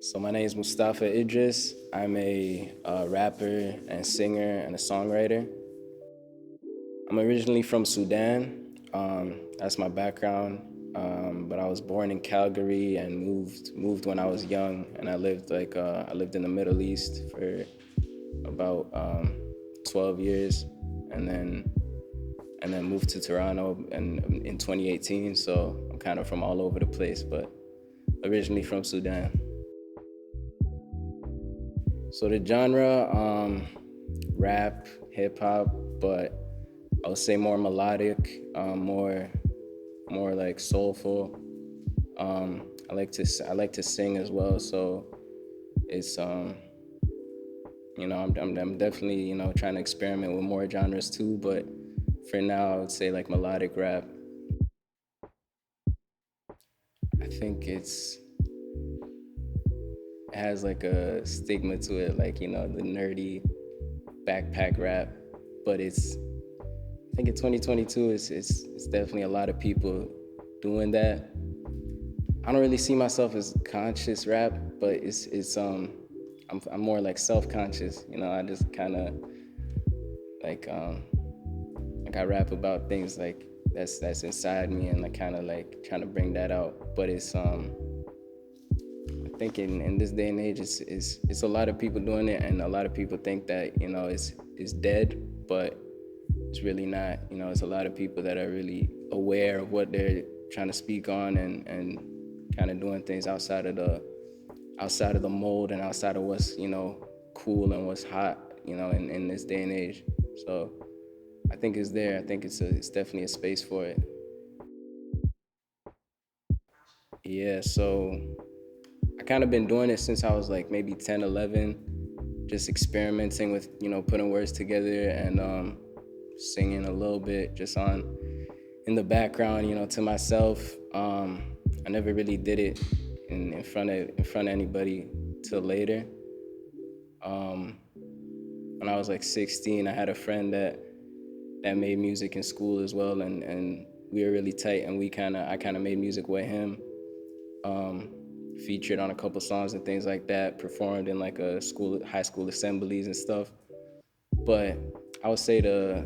So my name is Mustafa Idris. I'm a rapper and singer and a songwriter. I'm originally from Sudan. That's my background. But I was born in Calgary and moved when I was young, and I lived in the Middle East for about 12 years, and then moved to Toronto in 2018. So I'm kind of from all over the place, but originally from Sudan. So the genre, rap, hip hop, but I would say more melodic, more like soulful. I like to sing as well, so it's I'm definitely trying to experiment with more genres too, but for now I would say like melodic rap. I think it has like a stigma to it, like the nerdy backpack rap, but I think in 2022 it's definitely a lot of people doing that. I don't really see myself as conscious rap, but I'm more like self-conscious. I just kind of like like I rap about things like that's inside me, and like kind of like trying to bring that out. But I think in this day and age, it's a lot of people doing it, and a lot of people think that it's dead, but it's really not. It's a lot of people that are really aware of what they're trying to speak on, and kind of doing things outside of the mold and outside of what's cool and what's hot in this day and age. So I think it's there. I think it's definitely a space for it. Yeah. So I kind of been doing it since I was like maybe 10, 11, just experimenting with putting words together and singing a little bit just on in the background, to myself. I never really did it in front of anybody till later. When I was like 16, I had a friend that made music in school as well, and we were really tight, and I kind of made music with him. Featured on a couple songs and things like that, performed in like high school assemblies and stuff. But I would say the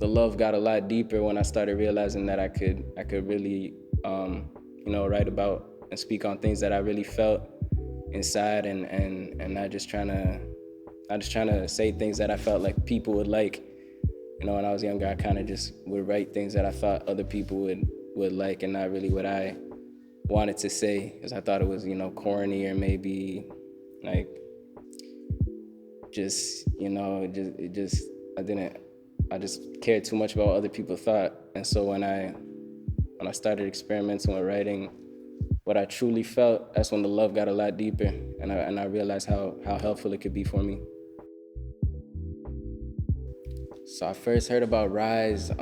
love got a lot deeper when I started realizing that I could really write about and speak on things that I really felt inside, and not just trying to say things that I felt like people would like. When I was younger, I kind of just would write things that I thought other people would like, and not really what I wanted to say, because I thought it was corny, or maybe like just it just I just cared too much about what other people thought. And so when I started experimenting with writing what I truly felt, that's when the love got a lot deeper, and I realized how helpful it could be for me. So I first heard about R.I.S.E.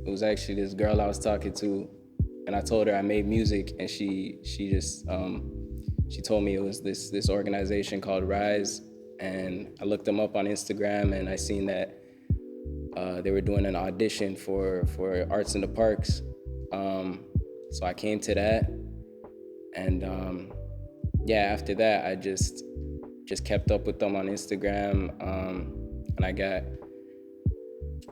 It was actually this girl I was talking to, and I told her I made music, and she told me it was this organization called R.I.S.E. And I looked them up on Instagram, and I seen that they were doing an audition for Arts in the Parks. So I came to that, and after that I just kept up with them on Instagram, and I got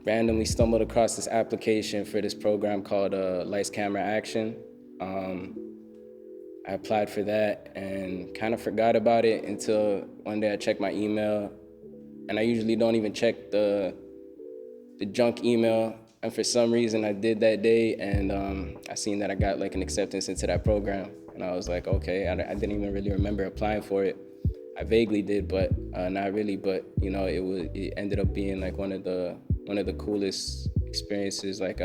randomly stumbled across this application for this program called Lights Camera Action. I applied for that and kind of forgot about it until one day I checked my email, and I usually don't even check the junk email, and for some reason I did that day, and I seen that I got like an acceptance into that program, and I was like, okay, I didn't even really remember applying for it. I vaguely did, but not really. But it ended up being like one of the coolest experiences like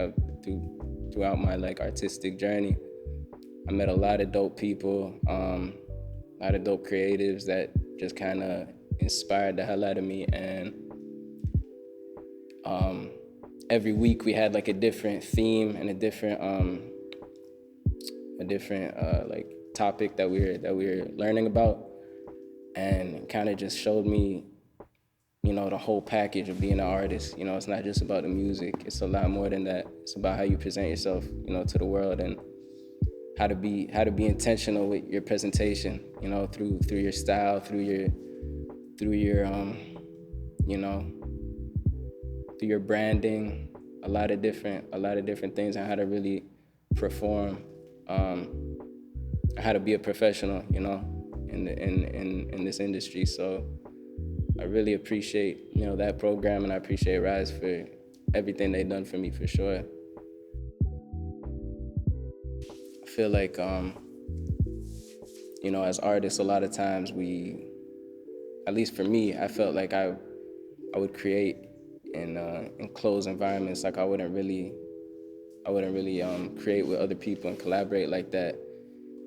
throughout my like artistic journey. I met a lot of dope people, a lot of dope creatives that just kind of inspired the hell out of me. And every week we had like a different theme and a different like topic that we were learning about, and kind of just showed me the whole package of being an artist. It's not just about the music. It's a lot more than that. It's about how you present yourself to the world. And how to be intentional with your presentation, you know, through your style, through your you know, through your branding, a lot of different things on how to really perform, how to be a professional, you know, in this industry. So I really appreciate, you know, that program, and I appreciate R.I.S.E for everything they've done for me, for sure. I feel like, you know, as artists, a lot of times at least for me, I felt like I would create in closed environments. Like I wouldn't really create with other people and collaborate like that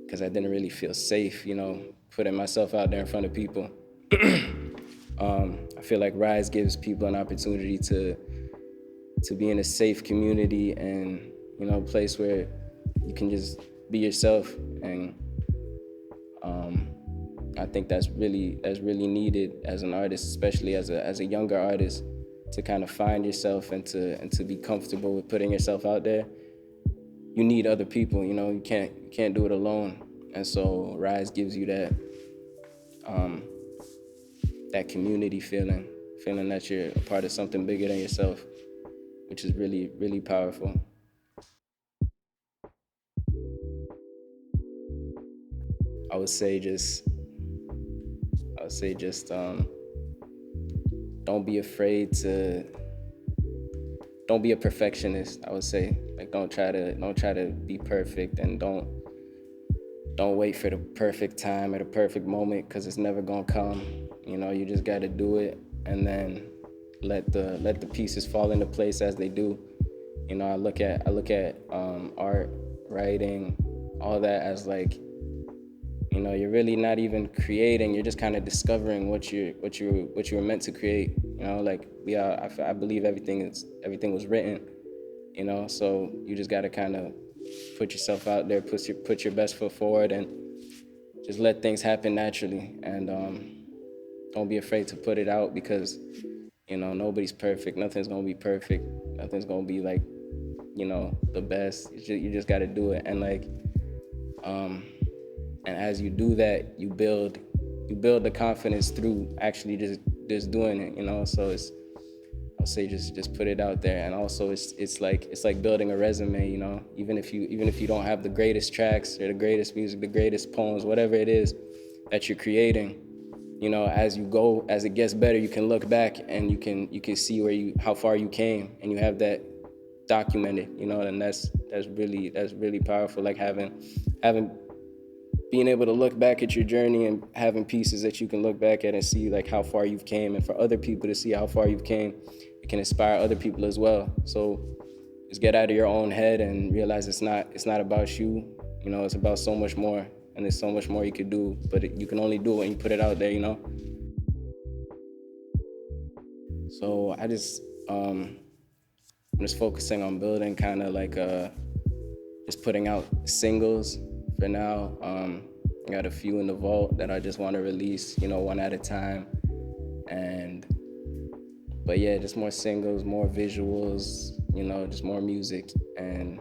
because I didn't really feel safe, you know, putting myself out there in front of people. I feel like R.I.S.E gives people an opportunity to be in a safe community and, you know, a place where you can just be yourself. And I think that's really needed as an artist, especially as a younger artist, to kind of find yourself and to be comfortable with putting yourself out there. You need other people, you know. You can't do it alone. And so R.I.S.E gives you that community feeling that you're a part of something bigger than yourself, which is really, really powerful. I would say just I would say just don't be afraid to don't be a perfectionist. I would say, like, don't try to be perfect, and don't wait for the perfect time or the perfect moment, because it's never gonna come. You know, you just got to do it, and then let the pieces fall into place as they do. You know, I look at art, writing, all that as, like, you know, you're really not even creating. You're just kind of discovering what you were meant to create. You know, like, I believe everything was written. You know, so you just got to kind of put yourself out there, put your best foot forward, and just let things happen naturally. And don't be afraid to put it out, because, you know, nobody's perfect. Nothing's gonna be perfect. Nothing's gonna be, like, you know, the best. You just got to do it. And, like, and as you do that, you build the confidence through actually just doing it. You know, so I'll say just put it out there. And also it's like building a resume. You know, even if you don't have the greatest tracks or the greatest music, the greatest poems, whatever it is that you're creating, you know, as it gets better, you can look back and you can see how far you came, and you have that documented. You know, and that's really powerful. Like, having being able to look back at your journey and having pieces that you can look back at and see, like, how far you've came. And for other people to see how far you've came, it can inspire other people as well. So just get out of your own head and realize it's not about you. You know, it's about so much more, and there's so much more you could do, but you can only do it when you put it out there, you know. So I'm just focusing on building, kind of like just putting out singles for now. I got a few in the vault that I just want to release, you know, one at a time. And but yeah, just more singles, more visuals, you know, just more music. And